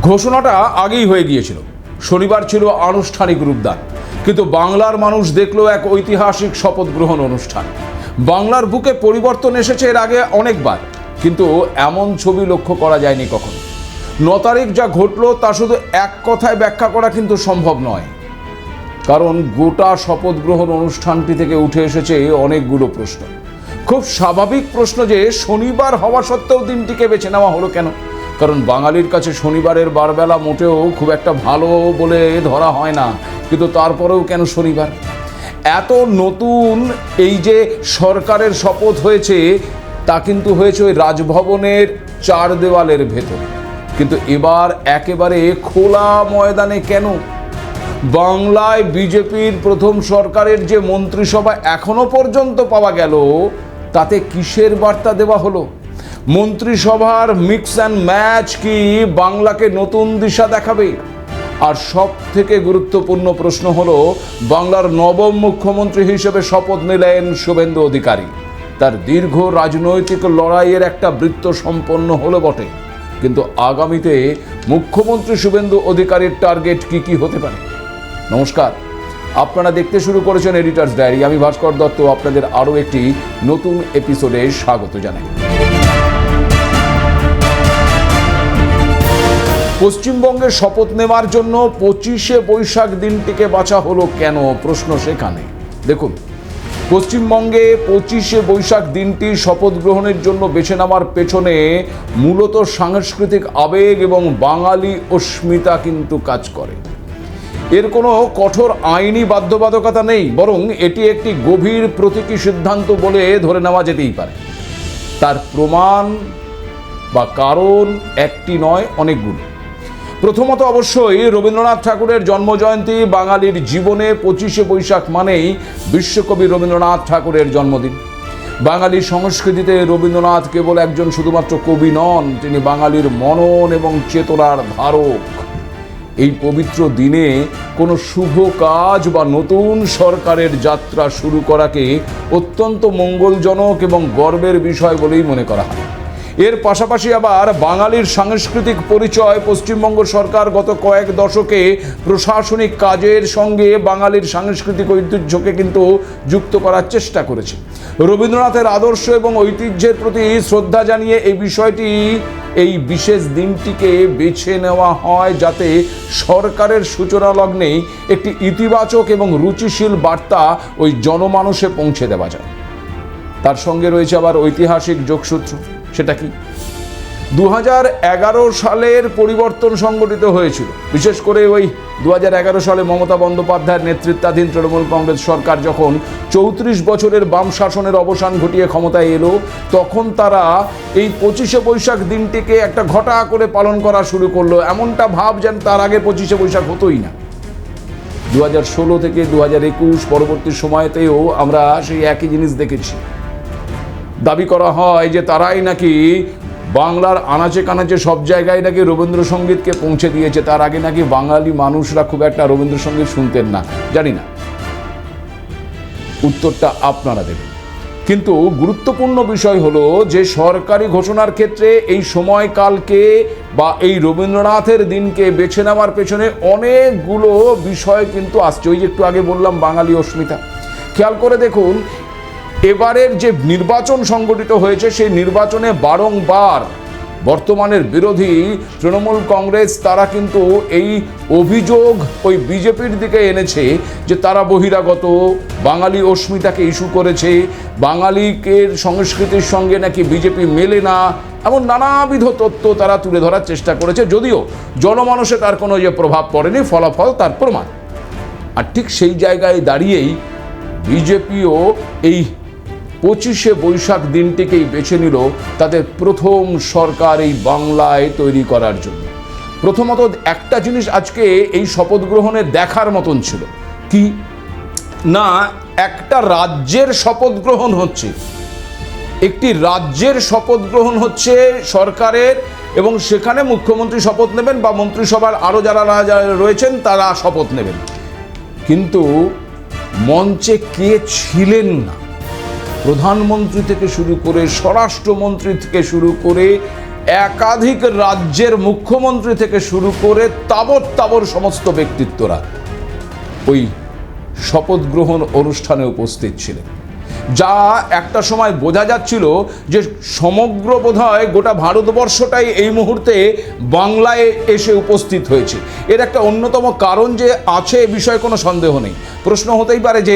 ঘোষণাটা আগেই হয়ে গিয়েছিল, শনিবার ছিল আনুষ্ঠানিক রূপদান, কিন্তু বাংলার মানুষ দেখলো এক ঐতিহাসিক শপথ গ্রহণ অনুষ্ঠান। বাংলার বুকে পরিবর্তন এসেছে এর আগে অনেকবার, কিন্তু এমন ছবি লক্ষ্য করা যায়নি কখনো। 9 তারিখ যা ঘটলো তা শুধু এক কথায় ব্যাখ্যা করা কিন্তু সম্ভব নয়, কারণ গোটা শপথ গ্রহণ অনুষ্ঠানটি থেকে উঠে এসেছে অনেকগুলো প্রশ্ন। খুব স্বাভাবিক প্রশ্ন যে শনিবার হওয়া সত্ত্বেও দিনটিকে বেছে নেওয়া হলো কেন? কারণ বাঙালির কাছে শনিবারের বারবেলা মোটেও খুব একটা ভালো বলে ধরা হয় না, কিন্তু তারপরেও কেন শনিবার? এত নতুন এই যে সরকারের শপথ হয়েছে, তা কিন্তু হয়েছে ওই রাজভবনের 4 দেওয়ালের ভেতরে, কিন্তু এবার একেবারে খোলা ময়দানে কেন? বাংলায় বিজেপির প্রথম সরকারের যে মন্ত্রিসভা এখনো পর্যন্ত পাওয়া গেল, তাতে কিসের বার্তা দেওয়া হলো? মন্ত্রিসভার মিক্স অ্যান্ড ম্যাচ কি বাংলাকে নতুন দিশা দেখাবে? আর সব থেকে গুরুত্বপূর্ণ প্রশ্ন হলো, বাংলার নবম মুখ্যমন্ত্রী হিসেবে শপথ নিলেন শুভেন্দু অধিকারী। তার দীর্ঘ রাজনৈতিক লড়াইয়ের একটা বৃত্ত সম্পন্ন হলো বটে, কিন্তু আগামীতে মুখ্যমন্ত্রী শুভেন্দু অধিকারীর টার্গেট কি হতে পারে? নমস্কার, আপনারা দেখতে শুরু করেছেন এডিটরস ডায়েরি। আমি ভাস্কর দত্ত আপনাদের আরও একটি নতুন এপিসোডে স্বাগত জানাই। পশ্চিমবঙ্গে শপথ নেওয়ার জন্য 25শে বৈশাখ দিনটিকে বাছা হলো কেন? প্রশ্ন সেখানে। দেখুন, পশ্চিমবঙ্গে 25শে বৈশাখ দিনটি শপথ গ্রহণের জন্য বেছে নেওয়ার পেছনে মূলত সাংস্কৃতিক আবেগ এবং বাঙালি অস্মিতা কিন্তু কাজ করে। এর কোনো কঠোর আইনি বাধ্যবাধকতা নেই, বরং এটি একটি গভীর প্রতীকী সিদ্ধান্ত বলে ধরে নেওয়া যেতেই পারে। তার প্রমাণ বা কারণ একটি নয়, অনেকগুলো। প্রথমত অবশ্যই রবীন্দ্রনাথ ঠাকুরের জন্মজয়ন্তী। বাঙালির জীবনে 25শে বৈশাখ মানেই বিশ্বকবি রবীন্দ্রনাথ ঠাকুরের জন্মদিন। বাঙালি সংস্কৃতিতে রবীন্দ্রনাথ কেবল একজন শুধুমাত্র কবি নন, তিনি বাঙালির মনন এবং চেতনার ধারক। এই পবিত্র দিনে কোনো শুভ কাজ বা নতুন সরকারের যাত্রা শুরু করাকে অত্যন্ত মঙ্গলজনক এবং গর্বের বিষয় বলেই মনে করা হয়। এর পাশাপাশি আবার বাঙালির সাংস্কৃতিক পরিচয়। পশ্চিমবঙ্গ সরকার গত কয়েক দশকে প্রশাসনিক কাজের সঙ্গে বাঙালির সাংস্কৃতিক ঐতিহ্যকে কিন্তু যুক্ত করার চেষ্টা করেছে। রবীন্দ্রনাথের আদর্শ এবং ঐতিহ্যের প্রতি শ্রদ্ধা জানিয়ে এই বিষয়টি, এই বিশেষ দিনটিকে বেছে নেওয়া হয়, যাতে সরকারের সূচনা লগ্নেই একটি ইতিবাচক এবং রুচিশীল বার্তা ওই জনমানসে পৌঁছে দেওয়া যায়। তার সঙ্গে রয়েছে আবার ঐতিহাসিক যোগসূত্র। সেটা কি? 2011 সালের পরিবর্তন সংগঠিত হয়েছিল। বিশেষ করে ওই 2011 সালে মমতা বন্দ্যোপাধ্যায়ের নেতৃত্বাধীন তৃণমূল কংগ্রেস সরকার যখন 34 বছরের বাম শাসনের অবসান ঘটিয়ে ক্ষমতায় এলো, তখন তারা এই 25শে বৈশাখ দিনটিকে একটা ঘটা করে পালন করা শুরু করলো। এমনটা ভাব যেন তার আগে 25শে বৈশাখ হতোই না। 2016 থেকে 2021 পরবর্তী সময়তেও আমরা সেই একই জিনিস দেখেছি। দাবি করা হয় যে তারাই নাকি বাংলার আনাচে কানাচে সব জায়গায় নাকি রবীন্দ্রসঙ্গীতকে পৌঁছে দিয়েছে। তার আগে নাকি বাঙালি মানুষরা খুব একটা রবীন্দ্রসঙ্গীত শুনতেন না। জানি না, উত্তরটা আপনারা দেবেন। কিন্তু গুরুত্বপূর্ণ বিষয় হলো যে সরকারি ঘোষণার ক্ষেত্রে এই সময়কালকে বা এই রবীন্দ্রনাথের দিনকে বেছে নেওয়ার পেছনে অনেকগুলো বিষয় কিন্তু আসছে। ওই যে একটু আগে বললাম, বাঙালি অস্মিতা। খেয়াল করে দেখুন, এবারের যে নির্বাচন সংগঠিত হয়েছে, সেই নির্বাচনে বারংবার বর্তমানের বিরোধী তৃণমূল কংগ্রেস তারা কিন্তু এই অভিযোগ ওই বিজেপির দিকে এনেছে যে তারা বহিরাগত, বাঙালি অস্মিতাকে ইস্যু করেছে, বাঙালিকের সংস্কৃতির সঙ্গে নাকি বিজেপি মেলে না, এমন নানাবিধ তথ্য তারা তুলে ধরার চেষ্টা করেছে। যদিও জনমানসে তার কোনো যে প্রভাব পড়েনি, ফলাফল তার প্রমাণ। আর ঠিক সেই জায়গায় দাঁড়িয়েই বিজেপিও এই 25শে বৈশাখ দিনটিকেই বেছে নিল তাদের প্রথম সরকার এই বাংলায় তৈরি করার জন্য। প্রথমত একটা জিনিস আজকে এই শপথ গ্রহণে দেখার মতন ছিল কি না, একটা রাজ্যের শপথ গ্রহণ হচ্ছে, একটি রাজ্যের শপথ গ্রহণ হচ্ছে সরকারের, এবং সেখানে মুখ্যমন্ত্রী শপথ নেবেন বা মন্ত্রিসভার আরও যারা রয়েছেন তারা শপথ নেবেন। কিন্তু মঞ্চে কে ছিলেন না, প্রধানমন্ত্রী থেকে শুরু করে স্বরাষ্ট্রমন্ত্রী থেকে শুরু করে একাধিক রাজ্যের মুখ্যমন্ত্রী থেকে শুরু করে তাবৎ তাবর সমস্ত ব্যক্তিত্বরা ওই শপথ গ্রহণ অনুষ্ঠানে উপস্থিত ছিলেন, যা একটা সময় বোঝা যাচ্ছিল যে সমগ্র বোধহয় গোটা ভারতবর্ষটাই এই মুহূর্তে বাংলায় এসে উপস্থিত হয়েছে। এর একটা অন্যতম কারণ যে আছে এ বিষয়ে কোনো সন্দেহ নেই। প্রশ্ন হতেই পারে যে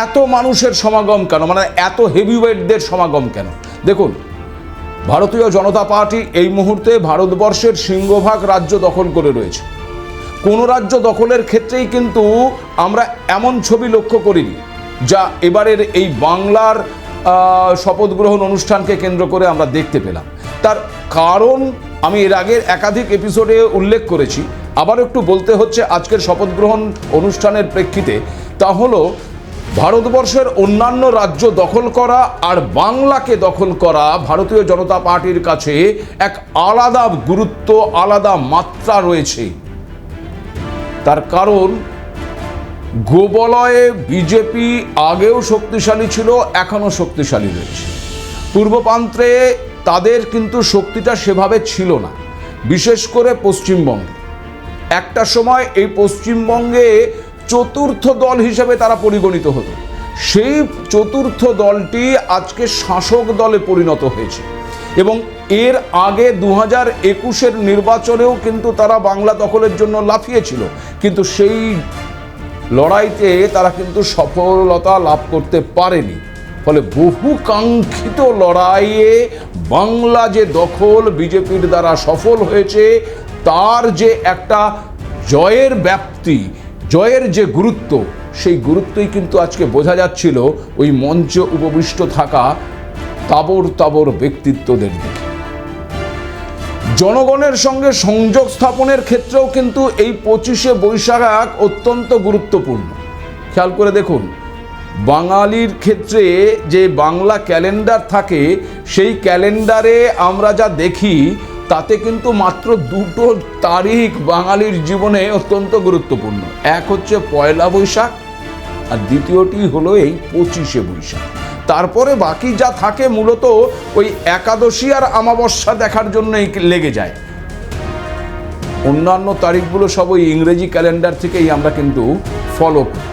এত মানুষের সমাগম কেন, মানে এত হেভিওয়েটদের সমাগম কেন? দেখুন, ভারতীয় জনতা পার্টি এই মুহূর্তে ভারতবর্ষের সিংহভাগ রাজ্য দখল করে রয়েছে। কোনো রাজ্য দখলের ক্ষেত্রেই কিন্তু আমরা এমন ছবি লক্ষ্য করিনি যা এবারের এই বাংলার শপথ গ্রহণ অনুষ্ঠানকে কেন্দ্র করে আমরা দেখতে পেলাম। তার কারণ আমি এর আগের একাধিক এপিসোডে উল্লেখ করেছি, আবার একটু বলতে হচ্ছে আজকের শপথ গ্রহণ অনুষ্ঠানের প্রেক্ষিতে। তা হলো ভারতবর্ষের অন্যান্য রাজ্য দখল করা আর বাংলাকে দখল করা ভারতীয় জনতা পার্টির কাছে এক আলাদা গুরুত্ব, আলাদা মাত্রা রয়েছে। তার কারণ গোবলয়ে বিজেপি আগেও শক্তিশালী ছিল, এখনও শক্তিশালী রয়েছে। পূর্বপ্রান্তে তাদের কিন্তু শক্তিটা সেভাবে ছিল না, বিশেষ করে পশ্চিমবঙ্গে। একটা সময় এই পশ্চিমবঙ্গে চতুর্থ দল হিসেবে তারা পরিগণিত হতো। সেই চতুর্থ দলটি আজকে শাসক দলে পরিণত হয়েছে এবং এর আগে 2021-এর নির্বাচনেও কিন্তু তারা বাংলা দখলের জন্য লাফিয়েছিল, কিন্তু সেই লড়াইতে তারা কিন্তু সফলতা লাভ করতে পারেনি। ফলে বহু কাঙ্ক্ষিত লড়াইয়ে বাংলা যে দখল বিজেপির দ্বারা সফল হয়েছে, তার যে একটা জয়ের ব্যাপ্তি, জয়ের যে গুরুত্ব, সেই গুরুত্বই কিন্তু আজকে বোঝা যাচ্ছিল ওই মঞ্চে উপবিষ্ট থাকা তাবর তাবর ব্যক্তিত্বদের দিকে। জনগণের সঙ্গে সংযোগ স্থাপনের ক্ষেত্রেও কিন্তু এই 25শে বৈশাখ অত্যন্ত গুরুত্বপূর্ণ। খেয়াল করে দেখুন, বাঙালির ক্ষেত্রে যে বাংলা ক্যালেন্ডার থাকে, সেই ক্যালেন্ডারে আমরা যা দেখি তাতে কিন্তু মাত্র দুটো তারিখ বাঙালির জীবনে অত্যন্ত গুরুত্বপূর্ণ। এক হচ্ছে পয়লা বৈশাখ আর দ্বিতীয়টি হলো এই 25শে বৈশাখ। তারপরে বাকি যা থাকে মূলত ওই একাদশী আর অমাবস্যা দেখার জন্যই লেগে যায়। অন্যান্য তারিখগুলো সব ওই ইংরেজি ক্যালেন্ডার থেকেই আমরা কিন্তু ফলো করি।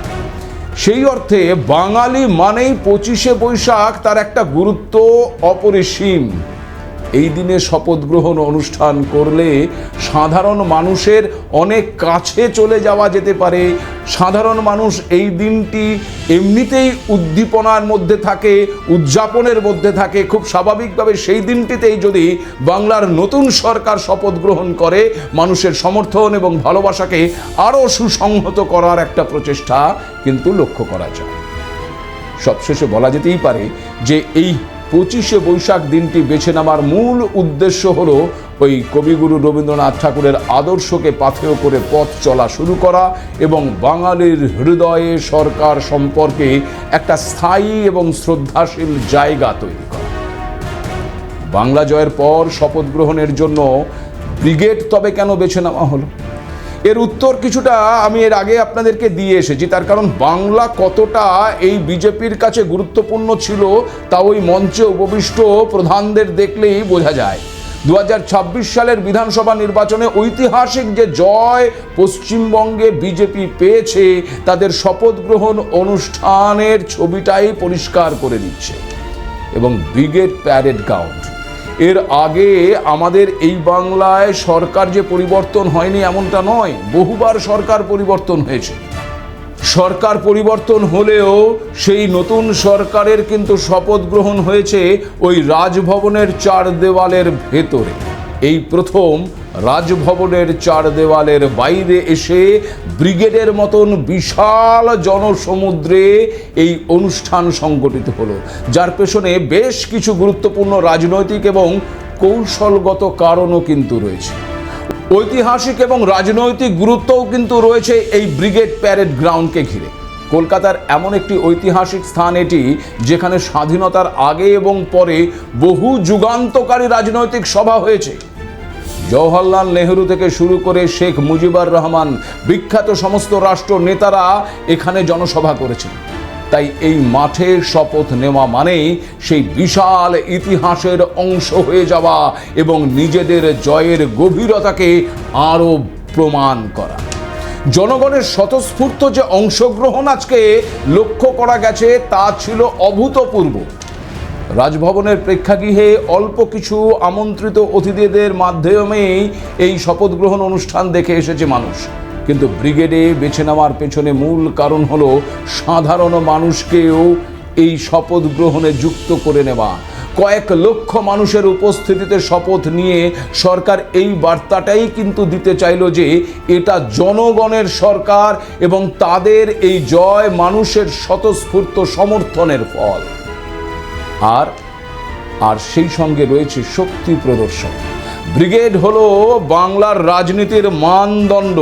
সেই অর্থে বাঙালি মানেই 25শে বৈশাখ, তার একটা গুরুত্ব অপরিসীম। এই দিনে শপথ গ্রহণ অনুষ্ঠান করলে সাধারণ মানুষের অনেক কাছে চলে যাওয়া যেতে পারে। সাধারণ মানুষ এই দিনটি এমনিতেই উদ্দীপনার মধ্যে থাকে, উদযাপনের মধ্যে থাকে। খুব স্বাভাবিকভাবে সেই দিনটিতেই যদি বাংলার নতুন সরকার শপথ গ্রহণ করে, মানুষের সমর্থন এবং ভালোবাসাকে আরও সুসংহত করার একটা প্রচেষ্টা কিন্তু লক্ষ্য করা যায়। সবশেষে বলা যেতেই পারে যে এই 25শে বৈশাখ দিনটি বেছে নেওয়ার মূল উদ্দেশ্য হলো ওই কবিগুরু রবীন্দ্রনাথ ঠাকুরের আদর্শকে পাথেয় করে পথ চলা শুরু করা এবং বাঙালির হৃদয়ে সরকার সম্পর্কে একটা স্থায়ী এবং শ্রদ্ধাশীল জায়গা তৈরি করা। বাংলা জয়ের পর শপথ গ্রহণের জন্য ব্রিগেড তবে কেন বেছে নেওয়া হলো? এর উত্তর কিছুটা আমি এর আগে আপনাদেরকে দিয়ে এসেছি। তার কারণ বাংলা কতটা এই বিজেপির কাছে গুরুত্বপূর্ণ ছিল তা ওই মঞ্চে উপবিষ্ট প্রধানদের দেখলেই বোঝা যায়। 2026 সালের বিধানসভা নির্বাচনে ঐতিহাসিক যে জয় পশ্চিমবঙ্গে বিজেপি পেয়েছে, তাদের শপথ গ্রহণ অনুষ্ঠানের ছবিটাই পরিষ্কার করে দিচ্ছে। এবং ব্রিগেড প্যারেড গ্রাউন্ড, এর আগে আমাদের এই বাংলায় সরকার যে পরিবর্তন হয়নি এমনটা নয়, বহুবার সরকার পরিবর্তন হয়েছে। সরকার পরিবর্তন হলেও সেই নতুন সরকারের কিন্তু শপথ গ্রহণ হয়েছে ওই রাজভবনের চার দেওয়ালের ভেতরে। এই প্রথম রাজভবনের চার দেওয়ালের বাইরে এসে ব্রিগেডের মতন বিশাল জনসমুদ্রে এই অনুষ্ঠান সংগঠিত হলো, যার পেছনে বেশ কিছু গুরুত্বপূর্ণ রাজনৈতিক এবং কৌশলগত কারণও কিন্তু রয়েছে। ঐতিহাসিক এবং রাজনৈতিক গুরুত্বও কিন্তু রয়েছে এই ব্রিগেড প্যারেড গ্রাউন্ডকে ঘিরে। কলকাতার এমন একটি ঐতিহাসিক স্থান এটি, যেখানে স্বাধীনতার আগে এবং পরে বহু যুগান্তকারী রাজনৈতিক সভা হয়েছে। জওহরলাল নেহরু থেকে শুরু করে শেখ মুজিবুর রহমান, বিখ্যাত সমস্ত রাষ্ট্র নেতারা এখানে জনসভা করেছেন। তাই এই মাঠে শপথ নেওয়া মানেই সেই বিশাল ইতিহাসের অংশ হয়ে যাওয়া এবং নিজেদের জয়ের গভীরতাকে আরও প্রমাণ করা। জনগণের স্বতঃস্ফূর্ত যে অংশগ্রহণ আজকে লক্ষ্য করা গেছে তা ছিল অভূতপূর্ব। রাজভবনের প্রেক্ষাগৃহে অল্প কিছু আমন্ত্রিত অতিথিদের মাধ্যমেই এই শপথ গ্রহণ অনুষ্ঠান দেখে এসেছে মানুষ, কিন্তু ব্রিগেডে বেছে নেওয়ার পেছনে মূল কারণ হলো সাধারণ মানুষকেও এই শপথ গ্রহণে যুক্ত করে নেওয়া। কয়েক লক্ষ মানুষের উপস্থিতিতে শপথ নিয়ে সরকার এই বার্তাটাই কিন্তু দিতে চাইল যে এটা জনগণের সরকার এবং তাদের এই জয় মানুষের স্বতঃস্ফূর্ত সমর্থনের ফল। আর সেই সঙ্গে রয়েছে শক্তি প্রদর্শন। ব্রিগেড হলো বাংলার রাজনীতির মানদণ্ড।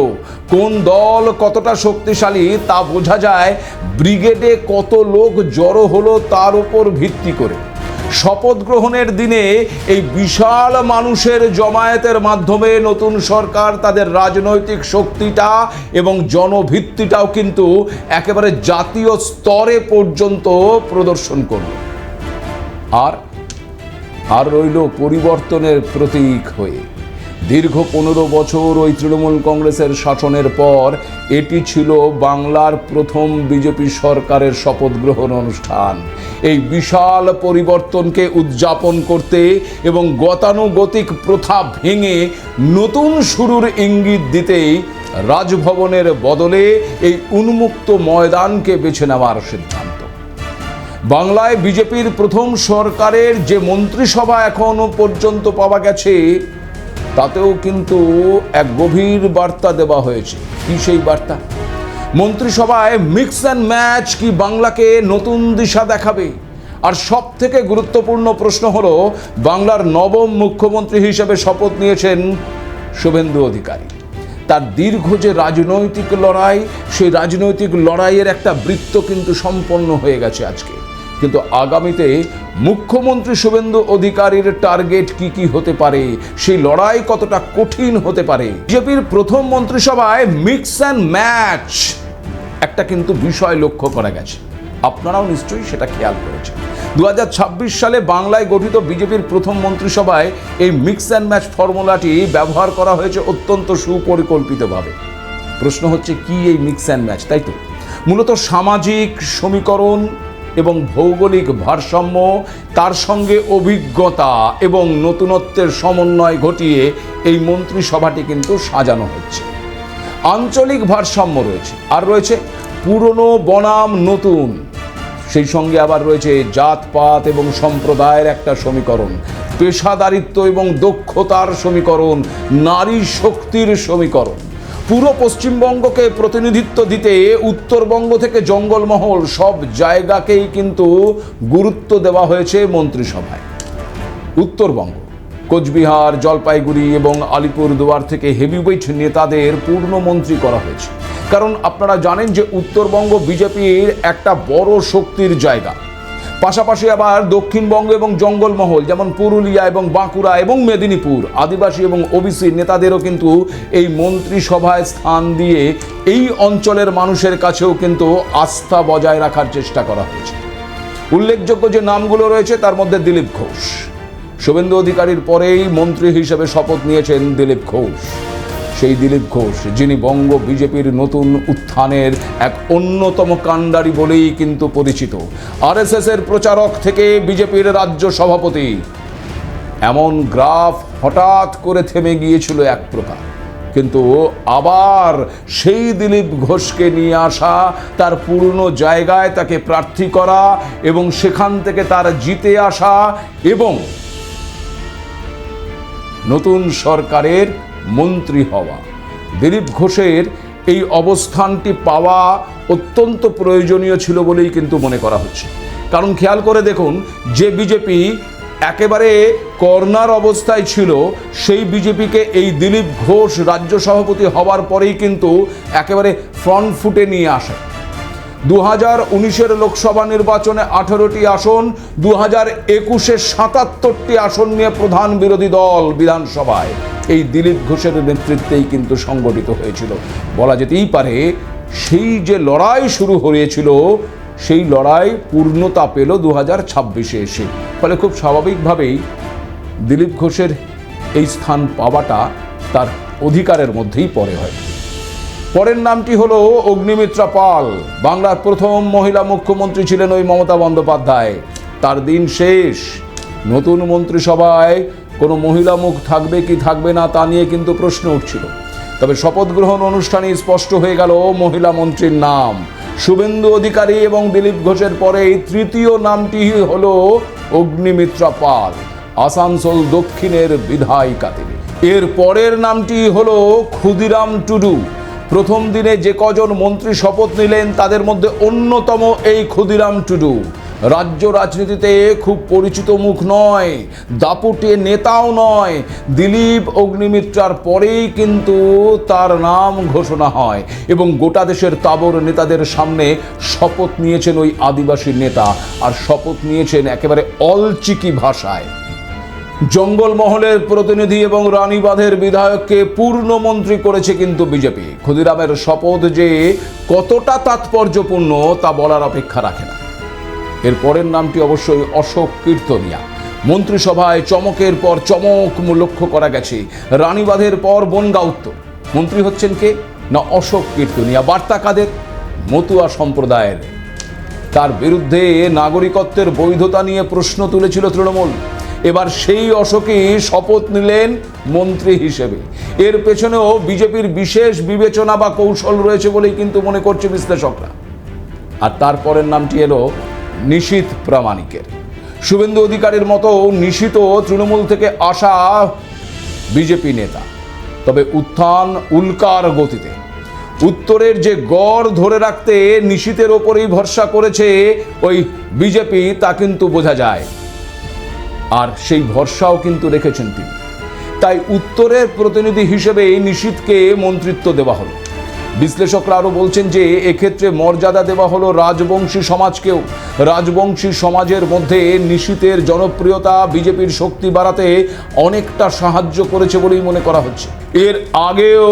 কোন দল কতটা শক্তিশালী তা বোঝা যায় ব্রিগেডে কত লোক জড়ো হলো তার উপর ভিত্তি করে। শপথ গ্রহণের দিনে এই বিশাল মানুষের জমায়েতের মাধ্যমে নতুন সরকার তাদের রাজনৈতিক শক্তিটা এবং জনভিত্তিটাও কিন্তু একেবারে জাতীয় স্তরে পর্যন্ত প্রদর্শন করল। আর রইল পরিবর্তনের প্রতীক হয়ে। দীর্ঘ 15 বছর ওই তৃণমূল কংগ্রেসের শাসনের পর এটি ছিল বাংলার প্রথম বিজেপি সরকারের শপথ গ্রহণ অনুষ্ঠান। এই বিশাল পরিবর্তনকে উদযাপন করতে এবং গতানুগতিক প্রথা ভেঙে নতুন শুরুর ইঙ্গিত দিতেই রাজভবনের বদলে এই উন্মুক্ত ময়দানকে বেছে নেওয়ার সিদ্ধান্ত। বাংলায় বিজেপির প্রথম সরকারের যে মন্ত্রিসভা এখনো পর্যন্ত পাওয়া গেছে তাতেও কিন্তু এক গভীর বার্তা দেওয়া হয়েছে। কি সেই বার্তা? মন্ত্রিসভায় মিক্স অ্যান্ড ম্যাচ কি বাংলাকে নতুন দিশা দেখাবে? আর সব থেকে গুরুত্বপূর্ণ প্রশ্ন হলো, বাংলার নবম মুখ্যমন্ত্রী হিসেবে শপথ নিয়েছেন শুভেন্দু অধিকারী। তার দীর্ঘ যে রাজনৈতিক লড়াই, সেই রাজনৈতিক লড়াইয়ের একটা বৃত্ত কিন্তু সম্পন্ন হয়ে গেছে আজকে। কিন্তু আগামীতে মুখ্যমন্ত্রী শুভেন্দু অধিকারীর টার্গেট কি হতে পারে, সেই লড়াই কতটা কঠিন হতে পারে। বিজেপির প্রথম মন্ত্রিসভায় মিক্স অ্যান্ড ম্যাচ একটা কিন্তু বিষয় লক্ষ্য করা গেছে। আপনারাও নিশ্চয়ই সেটা খেয়াল করেছেন। 2026 সালে বাংলায় গঠিত বিজেপির প্রথম মন্ত্রিসভায় এই মিক্স অ্যান্ড ম্যাচ ফর্মুলাটি ব্যবহার করা হয়েছে অত্যন্ত সুপরিকল্পিতভাবে। প্রশ্ন হচ্ছে কি এই মিক্স অ্যান্ড ম্যাচ, তাই তো? মূলত সামাজিক সমীকরণ এবং ভৌগোলিক ভারসাম্য, তার সঙ্গে অভিজ্ঞতা এবং নতুনত্বের সমন্বয় ঘটিয়ে এই মন্ত্রিসভাটি কিন্তু সাজানো হচ্ছে। আঞ্চলিক ভারসাম্য রয়েছে, আর রয়েছে পুরনো বনাম নতুন, সেই সঙ্গে আবার রয়েছে জাতপাত এবং সম্প্রদায়ের একটা সমীকরণ, পেশাদারিত্ব এবং দক্ষতার সমীকরণ, নারী শক্তির সমীকরণ। পুরো পশ্চিমবঙ্গকে প্রতিনিধিত্ব দিতে উত্তরবঙ্গ থেকে জঙ্গলমহল সব জায়গাকেই কিন্তু গুরুত্ব দেওয়া হয়েছে মন্ত্রিসভায়। উত্তরবঙ্গ, কোচবিহার, জলপাইগুড়ি এবং আলিপুরদুয়ার থেকে হেভিওয়েট নেতাদের পূর্ণ মন্ত্রী করা হয়েছে। কারণ আপনারা জানেন যে উত্তরবঙ্গ বিজেপির একটা বড় শক্তির জায়গা। পাশাপাশি আবার দক্ষিণবঙ্গ এবং জঙ্গলমহল যেমন পুরুলিয়া এবং বাঁকুড়া এবং মেদিনীপুর, আদিবাসী এবং ওবিসি নেতাদেরও কিন্তু এই মন্ত্রিসভায় স্থান দিয়ে এই অঞ্চলের মানুষের কাছেও কিন্তু আস্থা বজায় রাখার চেষ্টা করা হয়েছে। উল্লেখযোগ্য যে নামগুলো রয়েছে তার মধ্যে দিলীপ ঘোষ। শুভেন্দু অধিকারীর পরেই মন্ত্রী হিসেবে শপথ নিয়েছেন দিলীপ ঘোষ। সেই দিলীপ ঘোষ যিনি বঙ্গ বিজেপির নতুন উত্থানের এক অন্যতম কাণ্ডারি বলেই কিন্তু পরিচিত। আরএসএস এর প্রচারক থেকে বিজেপির রাজ্য সভাপতি। এমন গ্রাফ হঠাৎ করে থেমে গিয়েছিল এক প্রকার, কিন্তু আবার সেই দিলীপ ঘোষকে নিয়ে আসা, তার পুরনো জায়গায় তাকে প্রার্থী করা এবং সেখান থেকে তার জিতে আসা এবং নতুন সরকারের মন্ত্রী হওয়া। দিলীপ ঘোষের এই অবস্থানটি পাওয়া অত্যন্ত প্রয়োজনীয় ছিল বলেই কিন্তু মনে করা হচ্ছে। কারণ খেয়াল করে দেখুন, যে বিজেপি একেবারে কর্নার অবস্থায় ছিল, সেই বিজেপিকে এই দিলীপ ঘোষ রাজ্য সভাপতি হওয়ার পরেই কিন্তু একেবারে ফ্রন্ট ফুটে নিয়ে আসে। 2019 লোকসভা নির্বাচনে 18টি আসন, 2021 77টি আসন নিয়ে প্রধান বিরোধী দল বিধানসভায় এই দিলীপ ঘোষের নেতৃত্বেই কিন্তু সংগঠিত হয়েছিল। বলা যেতেই পারে সেই যে লড়াই শুরু হয়েছিল সেই লড়াই পূর্ণতা পেল 2026-এ এসে। ফলে খুব স্বাভাবিকভাবেই দিলীপ ঘোষের এই স্থান পাওয়াটা তার অধিকারের মধ্যেই পড়ে হয়। পরের নামটি হলো অগ্নিমিত্রা পাল। বাংলার প্রথম মহিলা মুখ্যমন্ত্রী ছিলেন ওই মমতা বন্দ্যোপাধ্যায়। তার দিন শেষ। নতুন মন্ত্রিসভায় কোনো মহিলা মুখ থাকবে কি থাকবে না তা নিয়ে কিন্তু প্রশ্ন উঠছিল। তবে শপথ গ্রহণ অনুষ্ঠানে স্পষ্ট হয়ে গেল মহিলা মন্ত্রীর নাম। শুভেন্দু অধিকারী এবং দিলীপ ঘোষের পরে তৃতীয় নামটি হলো অগ্নিমিত্রা পাল, আসানসোল দক্ষিণের বিধায়িকা তিনি। এর পরের নামটি হলো ক্ষুদিরাম টুডু। প্রথম দিনে যে কজন মন্ত্রী শপথ নিলেন তাদের মধ্যে অন্যতম এই ক্ষুদিরাম টুডু। রাজ্য রাজনীতিতে খুব পরিচিত মুখ নয়, দাপুটে নেতাও নয়। দিলীপ অগ্নিমিত্রার পরেই কিন্তু তার নাম ঘোষণা হয় এবং গোটা দেশের তাবর নেতাদের সামনে শপথ নিয়েছেন ওই আদিবাসী নেতা, আর শপথ নিয়েছেন একেবারে অলচিকি ভাষায়। জঙ্গলমহলের প্রতিনিধি এবং রানীবাঁধের বিধায়ককে পূর্ণমন্ত্রী করেছে কিন্তু বিজেপি। ক্ষুদিরামের শপথ যে কতটা তাৎপর্যপূর্ণ তা বলার অপেক্ষা রাখে না। এর পরের নামটি অবশ্যই অশোক কীর্তনিয়া। মন্ত্রিসভায় চমকের পর চমক লক্ষ্য করা গেছে। রানীবাঁধের পর বনগাঁ উত্তর। মন্ত্রী হচ্ছেন কে না অশোক কীর্তনিয়া। বার্তা কাদের? মতুয়া সম্প্রদায়ের। তার বিরুদ্ধে নাগরিকত্বের বৈধতা নিয়ে প্রশ্ন তুলেছিল তৃণমূল। এবার সেই অশোকই শপথ নিলেন মন্ত্রী হিসেবে। এর পেছনেও বিজেপির বিশেষ বিবেচনা বা কৌশল রয়েছে বলেই কিন্তু মনে করছে বিশ্লেষকরা। আর তারপরের নামটি এলো নিশীথ প্রামাণিকের। শুভেন্দু অধিকারীর মতো নিশীথ তৃণমূল থেকে আসা বিজেপি নেতা, তবে উত্থান উল্কার গতিতে। উত্তরের যে গড় ধরে রাখতে নিশীথের ওপরেই ভরসা করেছে ওই বিজেপি তা কিন্তু বোঝা যায়, আর সেই ভরসাও কিন্তু রেখেছেন তিনি। তাই উত্তরের প্রতিনিধি হিসেবে নিশীথকে মন্ত্রিত্ব দেওয়া হলো। বিশ্লেষকরা আরও বলছেন যে এক্ষেত্রে মর্যাদা দেওয়া হলো রাজবংশী সমাজকেও। রাজবংশী সমাজের মধ্যে নিশীথের জনপ্রিয়তা বিজেপির শক্তি বাড়াতে অনেকটা সাহায্য করেছে বলেই মনে করা হচ্ছে। এর আগেও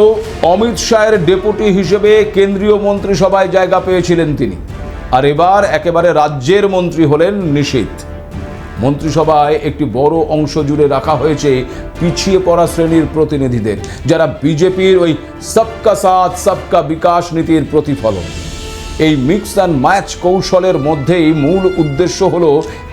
অমিত শাহের ডেপুটি হিসেবে কেন্দ্রীয় মন্ত্রিসভায় জায়গা পেয়েছিলেন তিনি, আর এবার একেবারে রাজ্যের মন্ত্রী হলেন নিশীথ। মন্ত্রিসভায় একটি বড় অংশ জুড়ে রাখা হয়েছে পিছিয়ে পড়া শ্রেণীর প্রতিনিধিদের, যারা বিজেপির ওই সবকা সাথ সবকা বিকাশ নীতির প্রতিফলন। এই মিক্স অ্যান্ড ম্যাচ কৌশলের মধ্যেই মূল উদ্দেশ্য হলো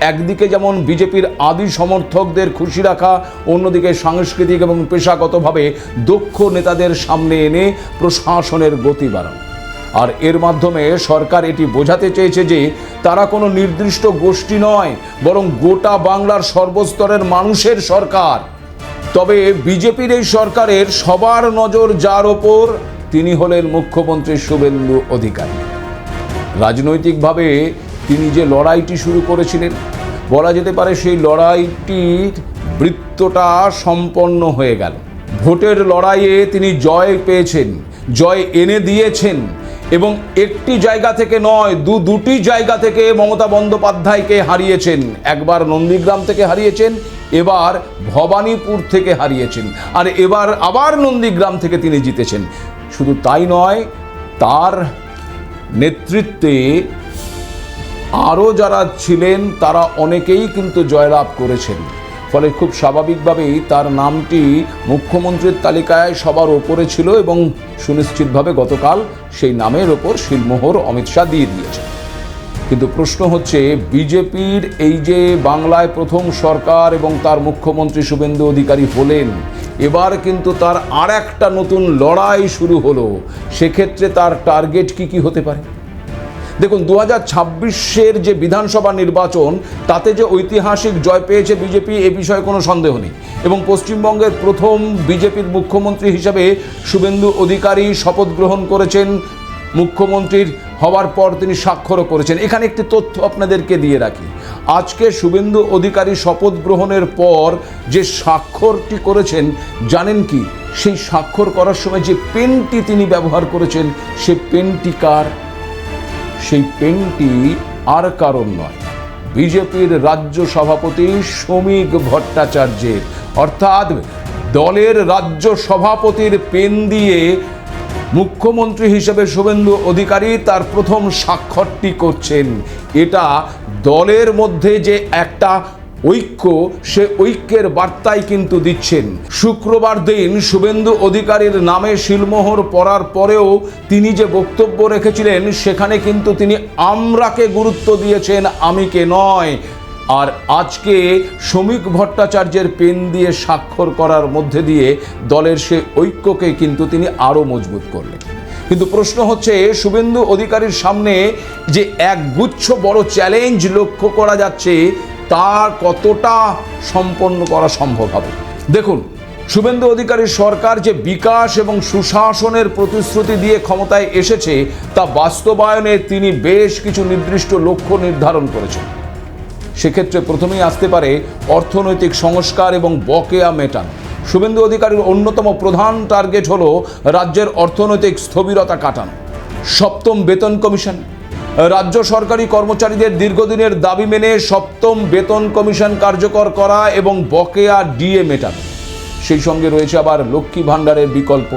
একদিকে যেমন বিজেপির আদি সমর্থকদের খুশি রাখা, অন্যদিকে সাংস্কৃতিক এবং পেশাগতভাবে দক্ষ নেতাদের সামনে এনে প্রশাসনের গতি বাড়ানো। আর এর মাধ্যমে সরকার এটি বোঝাতে চেয়েছে যে তারা কোনো নির্দিষ্ট গোষ্ঠী নয়, বরং গোটা বাংলার সর্বস্তরের মানুষের সরকার। তবে বিজেপির এই সরকারের সবার নজর যার ওপর, তিনি হলেন মুখ্যমন্ত্রী শুভেন্দু অধিকারী। রাজনৈতিকভাবে তিনি যে লড়াইটি শুরু করেছিলেন, বলা যেতে পারে সেই লড়াইটির বৃত্তটা সম্পন্ন হয়ে গেল। ভোটের লড়াইয়ে তিনি জয় পেয়েছেন, জয় এনে দিয়েছেন, এবং একটি জায়গা থেকে নয়, দুটি জায়গা থেকে মমতা বন্দ্যোপাধ্যায়কে হারিয়েছেন। একবার নন্দীগ্রাম থেকে হারিয়েছেন, এবার ভবানীপুর থেকে হারিয়েছেন, আর এবার আবার নন্দীগ্রাম থেকে তিনি জিতেছেন। শুধু তাই নয়, তার নেতৃত্বে আরও যারা ছিলেন তারা অনেকেই কিন্তু জয়লাভ করেছেন। ফলে খুব স্বাভাবিকভাবেই তার নামটি মুখ্যমন্ত্রীর তালিকায় সবার ওপরে ছিল এবং সুনিশ্চিতভাবে গতকাল সেই নামের ওপর শিলমোহর অমিত শাহ দিয়ে দিয়েছেন। কিন্তু প্রশ্ন হচ্ছে, বিজেপির এই যে বাংলায় প্রথম সরকার এবং তার মুখ্যমন্ত্রী শুভেন্দু অধিকারী হলেন, এবার কিন্তু তার আর একটা নতুন লড়াই শুরু হলো। সেক্ষেত্রে তার টার্গেট কি হতে পারে? দেখুন, 2026-এর যে বিধানসভা নির্বাচন, তাতে যে ঐতিহাসিক জয় পেয়েছে বিজেপি, এ বিষয়ে কোনো সন্দেহ নেই। এবং পশ্চিমবঙ্গের প্রথম বিজেপির মুখ্যমন্ত্রী হিসাবে শুভেন্দু অধিকারী শপথ গ্রহণ করেছেন। মুখ্যমন্ত্রীর হওয়ার পর তিনি স্বাক্ষরও করেছেন। এখানে একটি তথ্য আপনাদেরকে দিয়ে রাখি। আজকে শুভেন্দু অধিকারী শপথ গ্রহণের পর যে স্বাক্ষরটি করেছেন, জানেন কি? সেই স্বাক্ষর করার সময় যে পেনটি তিনি ব্যবহার করেছেন, সে পেনটি কার? সেই পেনটি আর কারণ নয়, বিজেপির রাজ্য সভাপতি শ্রমিক ভট্টাচার্যের। অর্থাৎ দলের রাজ্য সভাপতির পেন দিয়ে মুখ্যমন্ত্রী হিসেবে শুভেন্দু অধিকারী তার প্রথম স্বাক্ষরটি করছেন। এটা দলের মধ্যে যে একটা ঐক্য, সে ঐক্যের বার্তাই কিন্তু দিচ্ছেন। শুক্রবার দিন শুভেন্দু অধিকারীর নামে শিলমোহর পড়ার পরেও তিনি যে বক্তব্য রেখেছিলেন, সেখানে কিন্তু তিনি আমরাকে গুরুত্ব দিয়েছেন, আমিকে নয়। আর আজকে শ্রমিক ভট্টাচার্যের পেন দিয়ে স্বাক্ষর করার মধ্যে দিয়ে দলের সে ঐক্যকে কিন্তু তিনি আরও মজবুত করলেন। কিন্তু প্রশ্ন হচ্ছে, শুভেন্দু অধিকারীর সামনে যে একগুচ্ছ বড় চ্যালেঞ্জ লক্ষ্য করা যাচ্ছে, তার কতটা সম্পন্ন করা সম্ভব হবে। দেখুন, শুভেন্দু অধিকারীর সরকার যে বিকাশ এবং সুশাসনের প্রতিশ্রুতি দিয়ে ক্ষমতায় এসেছে, তা বাস্তবায়নে তিনি বেশ কিছু নির্দিষ্ট লক্ষ্য নির্ধারণ করেছেন। সেক্ষেত্রে প্রথমেই আসতে পারে অর্থনৈতিক সংস্কার এবং বকেয়া মেটানো। শুভেন্দু অধিকারীর অন্যতম প্রধান টার্গেট হলো রাজ্যের অর্থনৈতিক স্থবিরতা কাটানো। সপ্তম বেতন কমিশন, রাজ্য সরকারি কর্মচারীদের দীর্ঘদিনের দাবি মেনে সপ্তম বেতন কমিশন কার্যকর করা এবং বকেয়া ডিএ মেটানো। সেই সঙ্গে রয়েছে আবার লক্ষ্মী ভাণ্ডারের বিকল্প।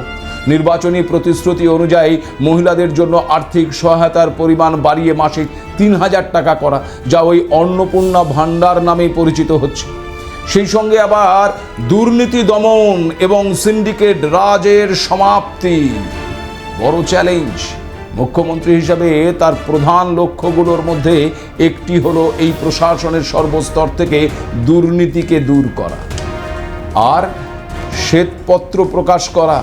নির্বাচনী প্রতিশ্রুতি অনুযায়ী মহিলাদের জন্য আর্থিক সহায়তার পরিমাণ বাড়িয়ে মাসিক ৩,০০০ টাকা করা, যা ওই অন্নপূর্ণা ভাণ্ডার নামে পরিচিত হচ্ছে। সেই সঙ্গে আবার দুর্নীতি দমন এবং সিন্ডিকেট রাজের সমাপ্তি। বড় চ্যালেঞ্জ। মুখ্যমন্ত্রী হিসাবে তার প্রধান লক্ষ্যগুলোর মধ্যে একটি হলো এই প্রশাসনের সর্বস্তর থেকে দুর্নীতিকে দূর করা আর শ্বেতপত্র প্রকাশ করা।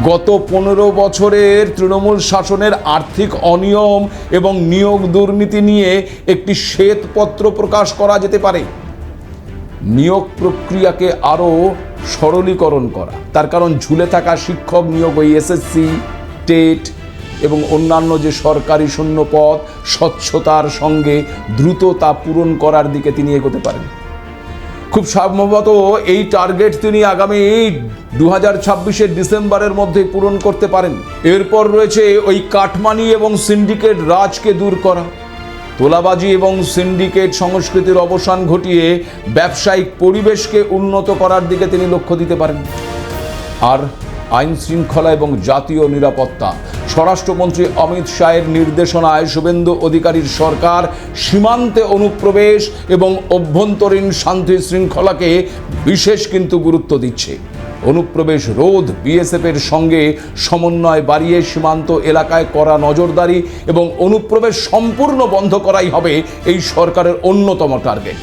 গত 15 বছরের তৃণমূল শাসনের আর্থিক অনিয়ম এবং নিয়োগ দুর্নীতি নিয়ে একটি শ্বেতপত্র প্রকাশ করা যেতে পারে। নিয়োগ প্রক্রিয়াকে আরও সরলীকরণ করা, তার কারণ ঝুলে থাকা শিক্ষক নিয়োগ, ওই এসএসসি, টেট এবং অন্যান্য যে সরকারি শূন্য পদ, স্বচ্ছতার সঙ্গে দ্রুত তা পূরণ করার দিকে তিনি এগোতে পারেন। খুব সম্ভবত এই টার্গেট তিনি আগামী 2026-এর ডিসেম্বরের মধ্যে পূরণ করতে পারেন। এরপর রয়েছে ওই কাটমানি এবং সিন্ডিকেট রাজকে দূর করা। তোলাবাজি এবং সিন্ডিকেট সংস্কৃতির অবসান ঘটিয়ে ব্যবসায়িক পরিবেশকে উন্নত করার দিকে তিনি লক্ষ্য দিতে পারেন। আর আইন শৃঙ্খলা এবং জাতীয় নিরাপত্তা, স্বরাষ্ট্রমন্ত্রী অমিত শাহের নির্দেশনায় শুভেন্দু অধিকারীর সরকার সীমান্তে অনুপ্রবেশ এবং অভ্যন্তরীণ শান্তি শৃঙ্খলাকে বিশেষ কিন্তু গুরুত্ব দিচ্ছে। অনুপ্রবেশ রোধ, বিএসএফের সঙ্গে সমন্বয় বাড়িয়ে সীমান্ত এলাকায় করা নজরদারি এবং অনুপ্রবেশ সম্পূর্ণ বন্ধ করাই হবে এই সরকারের অন্যতম টার্গেট।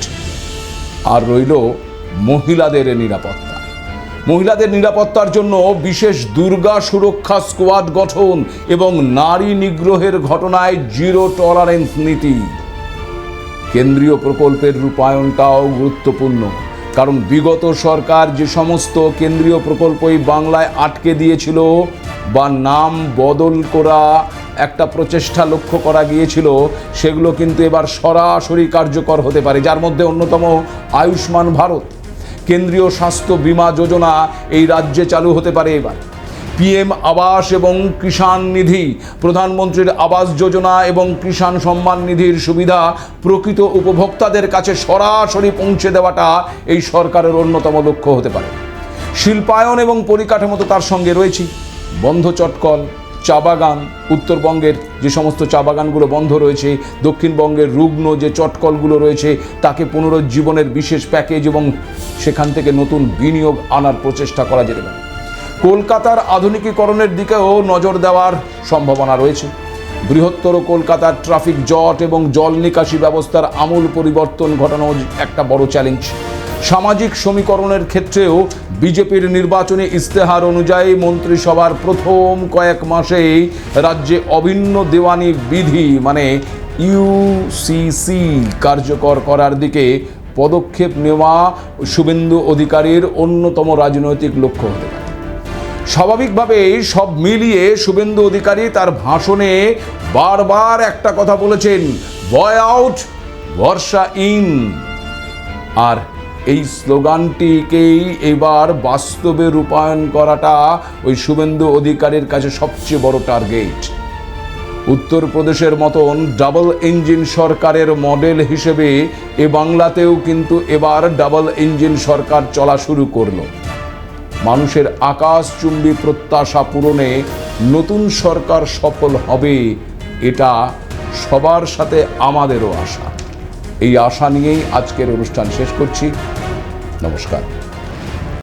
আর রইল মহিলাদের নিরাপত্তা। মহিলাদের নিরাপত্তার জন্য বিশেষ দুর্গা সুরক্ষা স্কোয়াড গঠন এবং নারী নিগ্রহের ঘটনায় জিরো টলারেন্স নীতি। কেন্দ্রীয় প্রকল্পের রূপায়ণটাও গুরুত্বপূর্ণ, কারণ বিগত সরকার যে সমস্ত কেন্দ্রীয় প্রকল্পই বাংলায় আটকে দিয়েছিল বা নাম বদল করা একটা প্রচেষ্টা লক্ষ্য করা গিয়েছিল, সেগুলো কিন্তু এবার সরাসরি কার্যকর হতে পারে। যার মধ্যে অন্যতম আয়ুষ্মান ভারত, কেন্দ্রীয় স্বাস্থ্য বীমা যোজনা এই রাজ্যে চালু হতে পারে এবার। পিএম আবাস এবং কিষাণ নিধি, প্রধানমন্ত্রীর আবাস যোজনা এবং কিষাণ সম্মান নিধির সুবিধা প্রকৃত উপভোক্তাদের কাছে সরাসরি পৌঁছে দেওয়াটা এই সরকারের অন্যতম লক্ষ্য হতে পারে। শিল্পায়ন এবং পরিকাঠামো তো তার সঙ্গে রয়েছে। বন্ধ চটকল, চা বাগান, উত্তরবঙ্গের যে সমস্ত চা বাগানগুলো বন্ধ রয়েছে, দক্ষিণবঙ্গের রুগ্ন যে চটকলগুলো রয়েছে, তাকে পুনরুজ্জীবনের বিশেষ প্যাকেজ এবং সেখান থেকে নতুন বিনিয়োগ আনার প্রচেষ্টা করা যেতে পারে। কলকাতার আধুনিকীকরণের দিকেও নজর দেওয়ার সম্ভাবনা রয়েছে। বৃহত্তর কলকাতার ট্রাফিক জট এবং জল নিকাশি ব্যবস্থার আমূল পরিবর্তন ঘটানো একটা বড় চ্যালেঞ্জ। সামাজিক সমীকরণের ক্ষেত্রেও বিজেপির নির্বাচনী ইস্তেহার অনুযায়ী মন্ত্রিসভার প্রথম কয়েক মাসেই রাজ্যে অভিন্ন দেওয়ানি বিধি মানে ইউসিসি কার্যকর করার দিকে পদক্ষেপ নেওয়া শুভেন্দু অধিকারীর অন্যতম রাজনৈতিক লক্ষ্য হতে পারে। স্বাভাবিকভাবেই সব মিলিয়ে শুভেন্দু অধিকারী তার ভাষণে বারবার একটা কথা বলেছেন, বয় আউট বর্ষা ইন। আর এই স্লোগানটিকেই এবার বাস্তবে রূপায়ণ করাটা ওই শুভেন্দু অধিকারীর কাছে সবচেয়ে বড় টার্গেট। উত্তরপ্রদেশের মতন ডাবল ইঞ্জিন সরকারের মডেল হিসেবে এ বাংলাতেও কিন্তু এবার ডাবল ইঞ্জিন সরকার চলা শুরু করলো। মানুষের আকাশচুম্বী প্রত্যাশা পূরণে নতুন সরকার সফল হবে, এটা সবার সাথে আমাদেরও আশা। এই আশা নিয়েই আজকের অনুষ্ঠান শেষ করছি। নমস্কার।